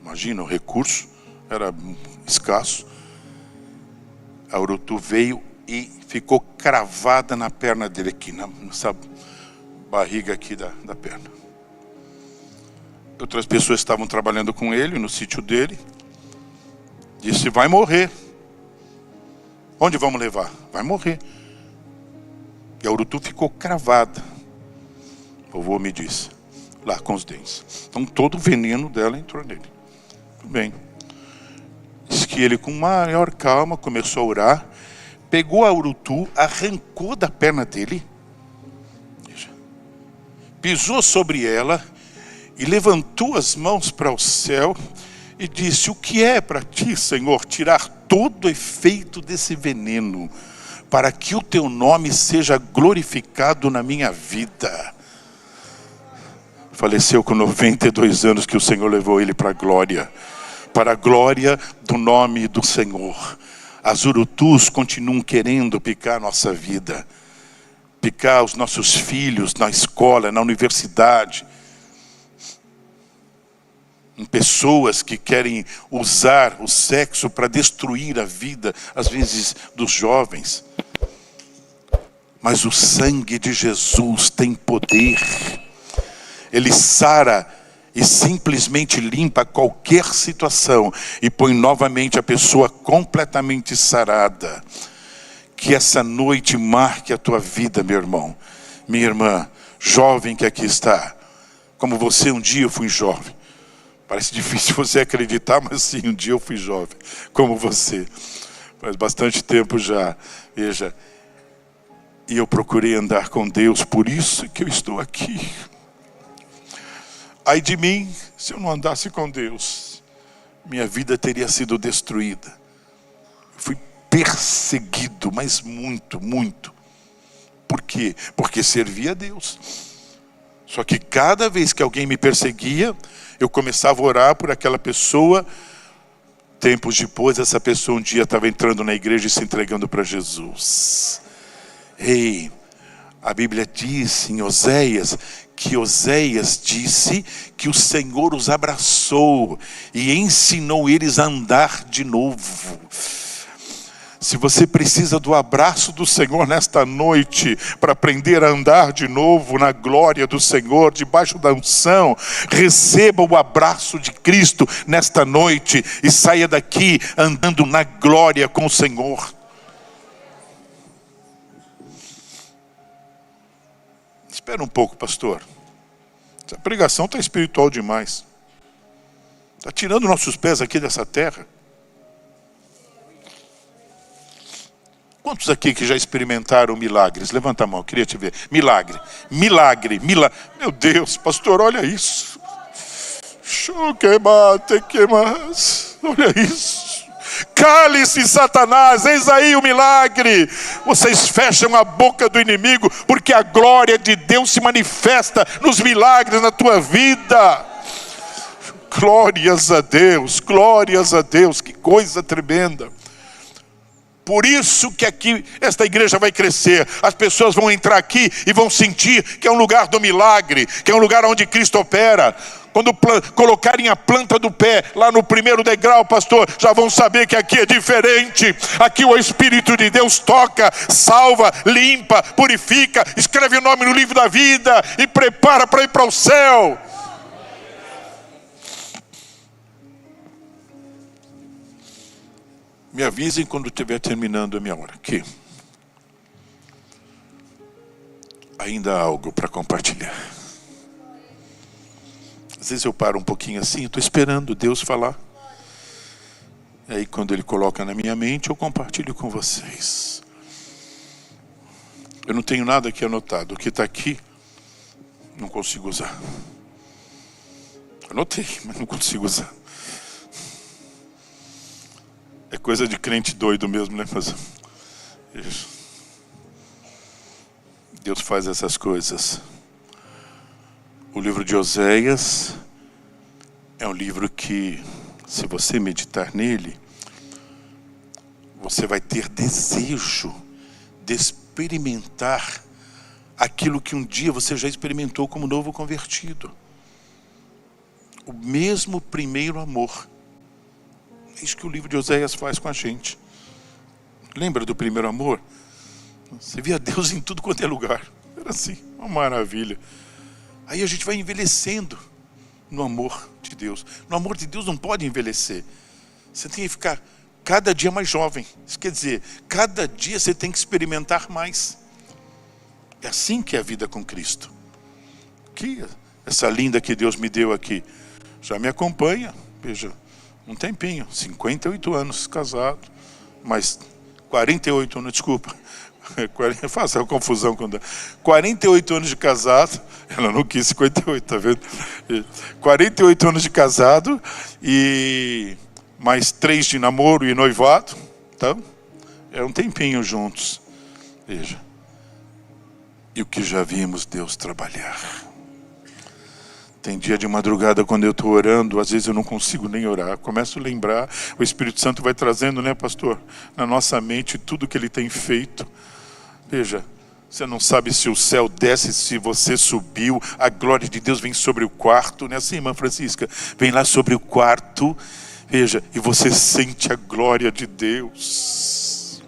imagina, o recurso era escasso. A urutu veio e ficou cravada na perna dele aqui, nessa barriga aqui da perna. Outras pessoas estavam trabalhando com ele no sítio dele. Disse: vai morrer. Onde vamos levar? Vai morrer. E a urutu ficou cravada. O vovô me disse, lá com os dentes. Então todo o veneno dela entrou nele. Tudo bem. Diz que ele, com maior calma, começou a orar, pegou a urutu, arrancou da perna dele, pisou sobre ela e levantou as mãos para o céu e disse: o que é para ti, Senhor, tirar todo o efeito desse veneno, para que o teu nome seja glorificado na minha vida? Faleceu com 92 anos, que o Senhor levou ele para a glória do nome do Senhor. As urutus continuam querendo picar nossa vida, picar os nossos filhos na escola, na universidade, em pessoas que querem usar o sexo para destruir a vida, às vezes, dos jovens. Mas o sangue de Jesus tem poder. Ele sara e simplesmente limpa qualquer situação e põe novamente a pessoa completamente sarada. Que essa noite marque a tua vida, meu irmão, minha irmã, jovem que aqui está. Como você, um dia eu fui jovem. Parece difícil você acreditar, mas sim, um dia eu fui jovem, como você. Faz bastante tempo já, veja. E eu procurei andar com Deus, por isso que eu estou aqui. Ai de mim, se eu não andasse com Deus, minha vida teria sido destruída. Eu fui perseguido, mas muito, muito. Por quê? Porque servia a Deus. Só que cada vez que alguém me perseguia, eu começava a orar por aquela pessoa. Tempos depois, essa pessoa um dia estava entrando na igreja e se entregando para Jesus. Ei, a Bíblia diz em Oséias, que Oséias disse que o Senhor os abraçou e ensinou eles a andar de novo. Se você precisa do abraço do Senhor nesta noite, para aprender a andar de novo na glória do Senhor, debaixo da unção, receba o abraço de Cristo nesta noite e saia daqui andando na glória com o Senhor. Espera um pouco, pastor. Essa pregação está espiritual demais. Está tirando nossos pés aqui dessa terra. Quantos aqui que já experimentaram milagres? Levanta a mão, eu queria te ver. Milagre, milagre, milagre. Meu Deus, pastor, olha isso. Olha isso. Cale-se, Satanás, eis aí o milagre. Vocês fecham a boca do inimigo, porque a glória de Deus se manifesta nos milagres na tua vida. Glórias a Deus, que coisa tremenda. Por isso que aqui esta igreja vai crescer. As pessoas vão entrar aqui e vão sentir que é um lugar do milagre, que é um lugar onde Cristo opera. Quando colocarem a planta do pé lá no primeiro degrau, pastor, já vão saber que aqui é diferente. Aqui o Espírito de Deus toca, salva, limpa, purifica, escreve o nome no livro da vida e prepara para ir para o céu. Me avisem quando estiver terminando a minha hora aqui. Ainda há algo para compartilhar. Às vezes eu paro um pouquinho assim, estou esperando Deus falar. E aí quando Ele coloca na minha mente, eu compartilho com vocês. Eu não tenho nada aqui anotado. O que está aqui, não consigo usar. Anotei, mas não consigo usar. É coisa de crente doido mesmo, né? Mas Deus faz essas coisas. O livro de Oséias é um livro que, se você meditar nele, você vai ter desejo de experimentar aquilo que um dia você já experimentou como novo convertido. O mesmo primeiro amor. É isso que o livro de Oséias faz com a gente. Lembra do primeiro amor? Você via Deus em tudo quanto é lugar. Era assim, uma maravilha. Aí a gente vai envelhecendo no amor de Deus. No amor de Deus não pode envelhecer. Você tem que ficar cada dia mais jovem. Isso quer dizer, cada dia você tem que experimentar mais. É assim que é a vida com Cristo. Que essa linda que Deus me deu aqui já me acompanha. Veja, um tempinho, 58 anos casado, mas 48 anos, desculpa, faça a confusão quando 48 anos de casado, ela não quis 58, tá vendo? 48 anos de casado e mais 3 de namoro e noivado, então é um tempinho juntos, veja, e o que já vimos Deus trabalhar. Tem dia de madrugada quando eu estou orando, às vezes eu não consigo nem orar. Começo a lembrar, o Espírito Santo vai trazendo, né, pastor? Na nossa mente tudo que Ele tem feito. Veja, você não sabe se o céu desce, se você subiu. A glória de Deus vem sobre o quarto, né? Assim, irmã Francisca, vem lá sobre o quarto. Veja, e você sente a glória de Deus.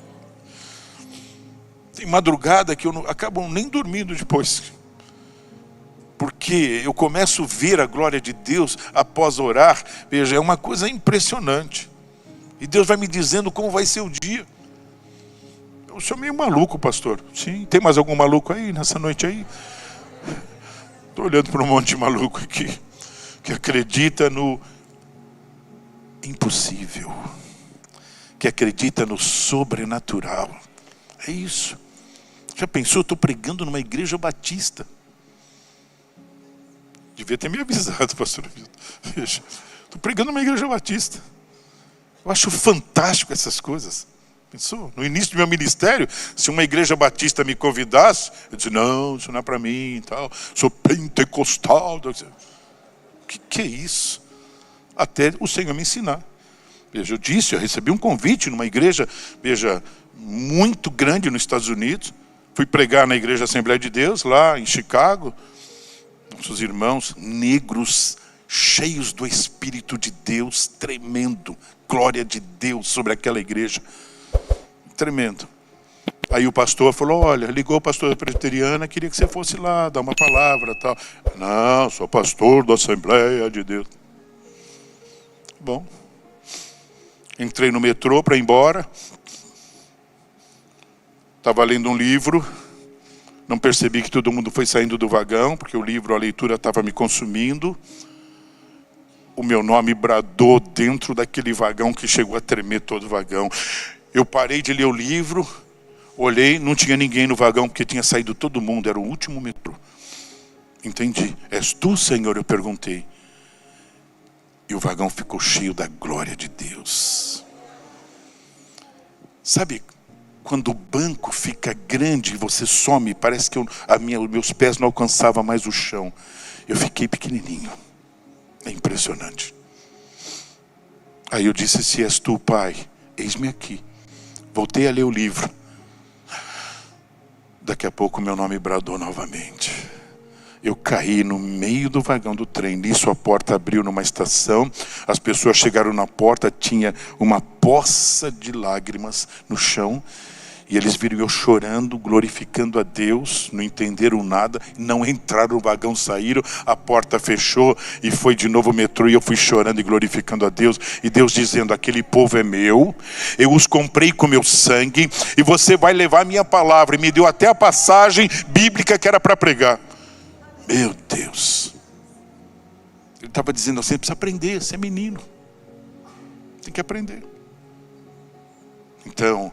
Tem madrugada que eu não acabo nem dormindo depois. Porque eu começo a ver a glória de Deus após orar. Veja, é uma coisa impressionante. E Deus vai me dizendo como vai ser o dia. Eu sou meio maluco, pastor. Sim, tem mais algum maluco aí nessa noite aí? Estou olhando para um monte de maluco aqui. Que acredita no impossível. Que acredita no sobrenatural. É isso. Já pensou? Eu estou pregando numa igreja batista. Devia ter me avisado, pastor. Veja, estou pregando numa igreja batista. Eu acho fantástico essas coisas. Pensou? No início do meu ministério, se uma igreja batista me convidasse, eu disse, não, isso não é para mim e tal. Sou pentecostal. O que é isso? Até o Senhor me ensinar. Veja, eu recebi um convite numa igreja, veja, muito grande nos Estados Unidos. Fui pregar na Igreja Assembleia de Deus, lá em Chicago. Nossos irmãos negros, cheios do Espírito de Deus, tremendo, glória de Deus sobre aquela igreja, tremendo. Aí o pastor falou, olha, ligou o pastor da presbiteriana, queria que você fosse lá, dar uma palavra e tal. Não, sou pastor da Assembleia de Deus. Bom, entrei no metrô para ir embora, estava lendo um livro. Não percebi que todo mundo foi saindo do vagão, porque o livro, a leitura estava me consumindo. O meu nome bradou dentro daquele vagão que chegou a tremer todo o vagão. Eu parei de ler o livro, Olhei, não tinha ninguém no vagão, porque tinha saído todo mundo, era o último metrô. Entendi. És tu, Senhor? Eu perguntei. E o vagão ficou cheio da glória de Deus. Sabe, quando o banco fica grande e você some, parece que os meus pés não alcançavam mais o chão. Eu fiquei pequenininho. É impressionante. Aí eu disse, se és tu, Pai, eis-me aqui. Voltei a ler o livro. Daqui a pouco meu nome bradou novamente. Eu caí no meio do vagão do trem. Nisso a porta abriu numa estação. As pessoas chegaram na porta. Tinha uma poça de lágrimas no chão. E eles viram eu chorando, glorificando a Deus. Não entenderam nada. Não entraram no vagão, saíram. A porta fechou e foi de novo o metrô. E eu fui chorando e glorificando a Deus. E Deus dizendo, aquele povo é meu. Eu os comprei com meu sangue. E você vai levar a minha palavra. E me deu até a passagem bíblica que era para pregar. Meu Deus. Ele estava dizendo assim, precisa aprender, você é menino. Tem que aprender. Então,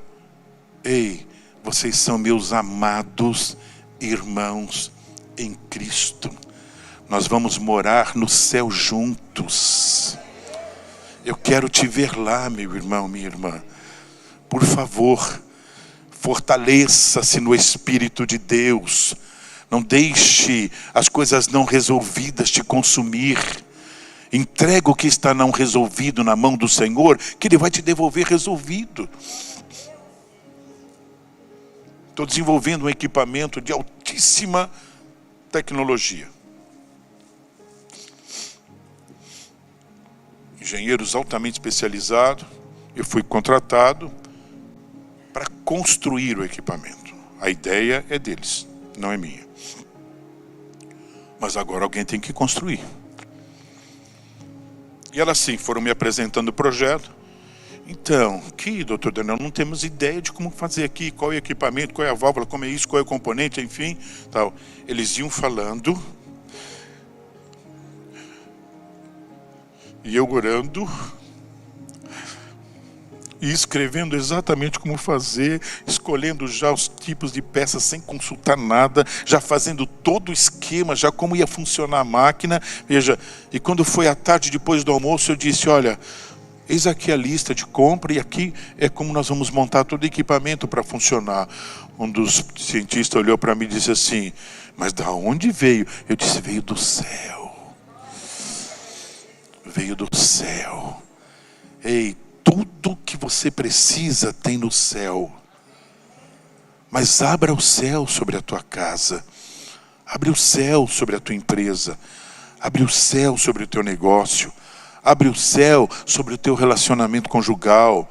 ei, vocês são meus amados irmãos em Cristo. Nós vamos morar no céu juntos. Eu quero te ver lá, meu irmão, minha irmã. Por favor, fortaleça-se no Espírito de Deus. Não deixe as coisas não resolvidas te consumir. Entrega o que está não resolvido na mão do Senhor, que Ele vai te devolver resolvido. Estou desenvolvendo um equipamento de altíssima tecnologia. Engenheiros altamente especializados. Eu fui contratado para construir o equipamento. A ideia é deles, não é minha. Mas agora alguém tem que construir. E elas sim, foram me apresentando o projeto. Então, aqui, doutor Daniel, não temos ideia de como fazer aqui, qual é o equipamento, qual é a válvula, como é isso, qual é o componente, enfim. Tal. Eles iam falando. E eu orando. E escrevendo exatamente como fazer, escolhendo já os tipos de peças sem consultar nada, já fazendo todo o esquema, já como ia funcionar a máquina. Veja, e quando foi à tarde, depois do almoço, eu disse, olha, eis aqui a lista de compra e aqui é como nós vamos montar todo o equipamento para funcionar. Um dos cientistas olhou para mim e disse assim, mas da onde veio? Eu disse, veio do céu. Veio do céu. Ei, tudo que você precisa tem no céu. Mas abra o céu sobre a tua casa. Abre o céu sobre a tua empresa. Abre o céu sobre o teu negócio. Abre o céu sobre o teu relacionamento conjugal.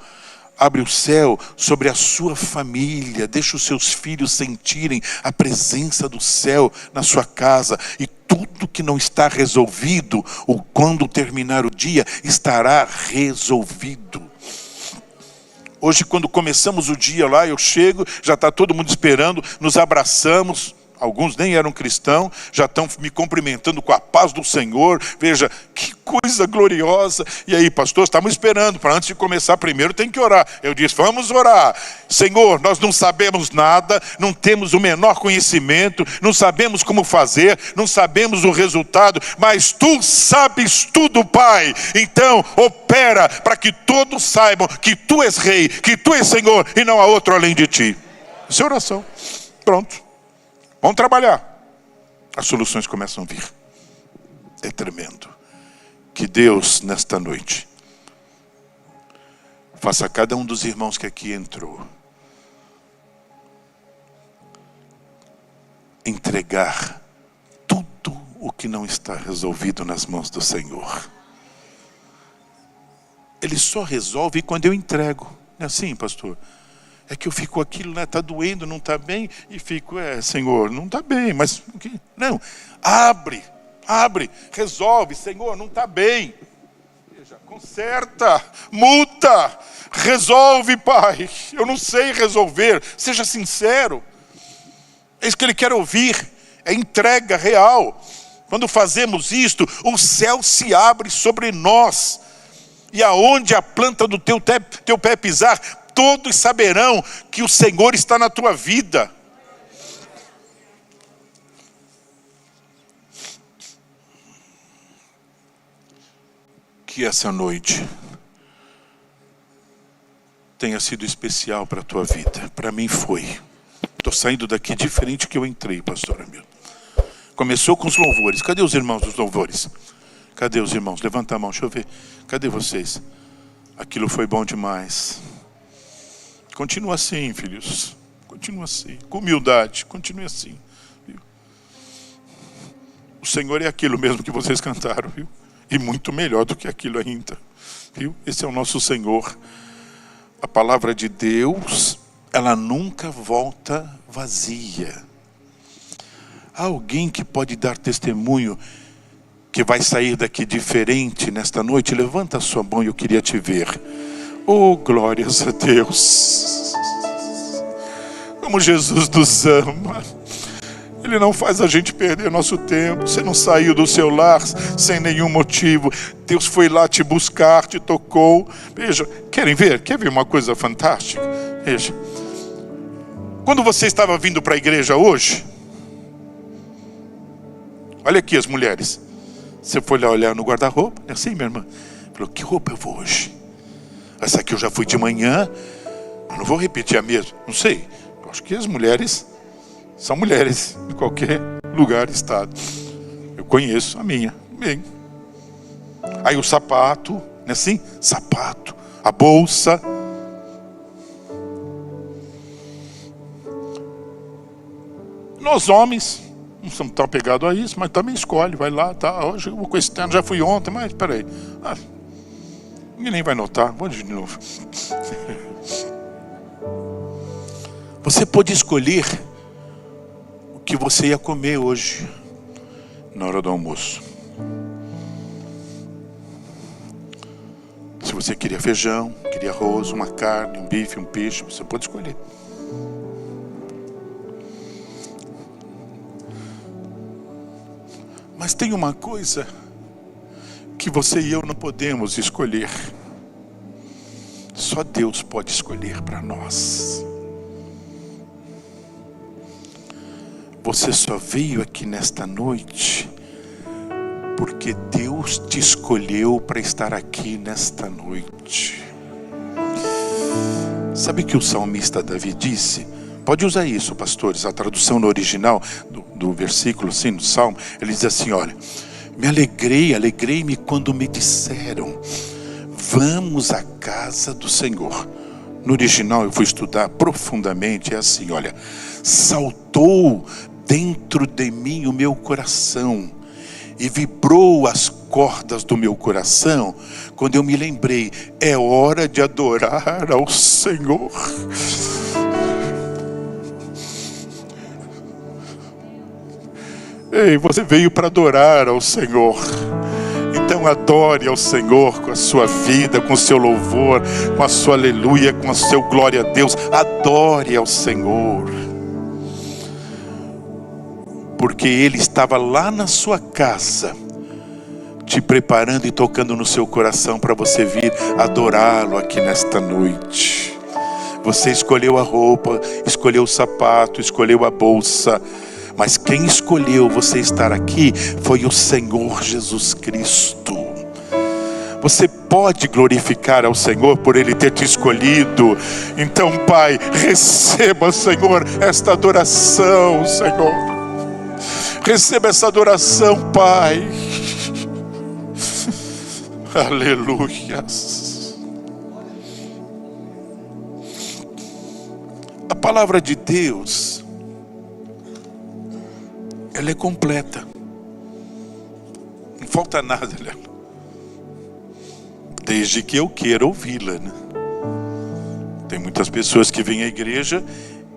Abre o céu sobre a sua família. Deixa os seus filhos sentirem a presença do céu na sua casa. E tudo que não está resolvido, ou quando terminar o dia, estará resolvido. Hoje, quando começamos o dia lá, eu chego, já está todo mundo esperando, nos abraçamos. Alguns nem eram cristãos, já estão me cumprimentando com a paz do Senhor. Veja, que coisa gloriosa. E aí, pastor, estamos esperando, para antes de começar primeiro tem que orar. Eu disse, vamos orar. Senhor, nós não sabemos nada, não temos o menor conhecimento, não sabemos como fazer, não sabemos o resultado, mas Tu sabes tudo, Pai. Então, opera para que todos saibam que Tu és Rei, que Tu és Senhor e não há outro além de Ti. Essa é a oração. Pronto. Vamos trabalhar. As soluções começam a vir. É tremendo. Que Deus, nesta noite, faça a cada um dos irmãos que aqui entrou entregar tudo o que não está resolvido nas mãos do Senhor. Ele só resolve quando eu entrego. Não é assim, pastor? É que eu fico aquilo, né? Está doendo, não está bem, e fico, Senhor, não está bem, mas não, abre, resolve, Senhor, não está bem. Veja, conserta, muda, resolve, Pai. Eu não sei resolver, seja sincero. É isso que Ele quer ouvir, é entrega real. Quando fazemos isto, o céu se abre sobre nós. E aonde a planta do teu pé pisar, todos saberão que o Senhor está na tua vida. Que essa noite tenha sido especial para a tua vida. Para mim foi. Estou saindo daqui diferente que eu entrei, pastor Hamilton. Começou com os louvores. Cadê os irmãos dos louvores? Cadê os irmãos? Levanta a mão, deixa eu ver. Cadê vocês? Aquilo foi bom demais. Continua assim, filhos. Continua assim. Com humildade, continue assim. Viu? O Senhor é aquilo mesmo que vocês cantaram, viu? E muito melhor do que aquilo ainda. Viu? Esse é o nosso Senhor. A palavra de Deus, ela nunca volta vazia. Há alguém que pode dar testemunho que vai sair daqui diferente nesta noite? Levanta a sua mão e eu queria te ver. Oh, glórias a Deus. Como Jesus nos ama. Ele não faz a gente perder nosso tempo. Você não saiu do seu lar sem nenhum motivo. Deus foi lá te buscar, te tocou. Veja, querem ver? Quer ver uma coisa fantástica? Veja. Quando você estava vindo para a igreja hoje, olha aqui as mulheres. Você foi lá olhar no guarda-roupa, é assim, minha irmã? Falou, que roupa eu vou hoje? Essa aqui eu já fui de manhã, eu não vou repetir a mesma. Não sei, eu acho que as mulheres são mulheres em qualquer lugar, estado. Eu conheço a minha, bem. Aí o sapato, não é assim? Sapato, a bolsa. Nós homens não somos tão apegados a isso, mas também escolhe, vai lá, tá, hoje eu vou com esse terno, já fui ontem, mas peraí. Ninguém nem vai notar, vou de novo. Você pode escolher o que você ia comer hoje, na hora do almoço. Se você queria feijão, queria arroz, uma carne, um bife, um peixe, você pode escolher. Mas tem uma coisa que você e eu não podemos escolher. Só Deus pode escolher para nós. Você só veio aqui nesta noite porque Deus te escolheu para estar aqui nesta noite. Sabe o que o salmista Davi disse? Pode usar isso, pastores, a tradução no original do versículo, assim, no Salmo, ele diz assim, olha, alegrei-me quando me disseram, vamos à casa do Senhor. No original eu fui estudar profundamente, é assim, olha, saltou dentro de mim o meu coração e vibrou as cordas do meu coração quando eu me lembrei, é hora de adorar ao Senhor. Ei, você veio para adorar ao Senhor. Então adore ao Senhor com a sua vida, com o seu louvor, com a sua aleluia, com o seu glória a Deus. Adore ao Senhor. Porque Ele estava lá na sua casa, te preparando e tocando no seu coração para você vir adorá-lo aqui nesta noite. Você escolheu a roupa, escolheu o sapato, escolheu a bolsa. Mas quem escolheu você estar aqui foi o Senhor Jesus Cristo. Você pode glorificar ao Senhor por Ele ter te escolhido. Então, Pai, receba, Senhor, esta adoração, Senhor. Receba essa adoração, Pai. Aleluias. A palavra de Deus, ela é completa. Não falta nada nela. Desde que eu queira ouvi-la, né? Tem muitas pessoas que vêm à igreja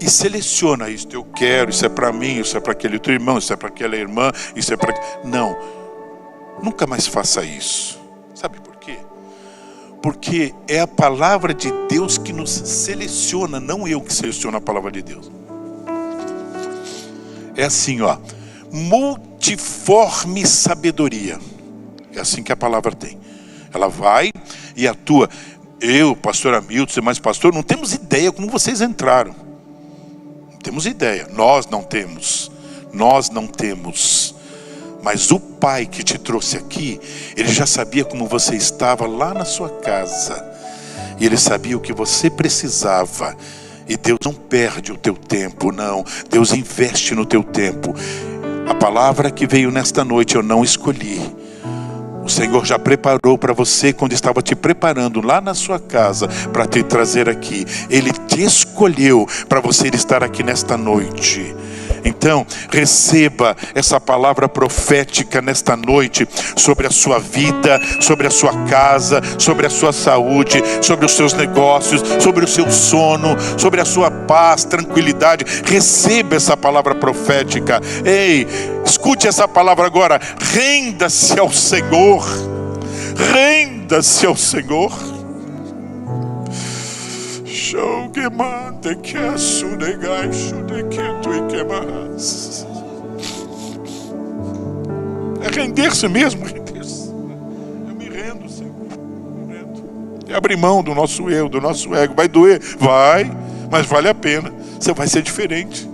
e selecionam isso. Eu quero, isso é para mim, isso é para aquele outro irmão, isso é para aquela irmã, isso é para... Não. Nunca mais faça isso. Sabe por quê? Porque é a palavra de Deus que nos seleciona, não eu que seleciono a palavra de Deus. É assim, ó. Multiforme sabedoria. É assim que a palavra tem. Ela vai e atua Eu, pastor Hamilton e mais pastor, não temos ideia como vocês entraram. Não temos ideia. Nós não temos. Mas o Pai que te trouxe aqui, Ele já sabia como você estava lá na sua casa. E Ele sabia o que você precisava. E Deus não perde o teu tempo, não. Deus investe no teu tempo. A palavra que veio nesta noite eu não escolhi. O Senhor já preparou para você quando estava te preparando lá na sua casa para te trazer aqui. Ele te escolheu para você estar aqui nesta noite. Então, receba essa palavra profética nesta noite sobre a sua vida, sobre a sua casa, sobre a sua saúde, sobre os seus negócios, sobre o seu sono, sobre a sua paz, tranquilidade. Receba essa palavra profética. Ei, escute essa palavra agora. Renda-se ao Senhor. Renda-se ao Senhor. É render-se mesmo, render-se. Eu me rendo, Senhor, me rendo. É abrir mão do nosso eu, do nosso ego. Vai doer? Vai, mas vale a pena. Você vai ser diferente.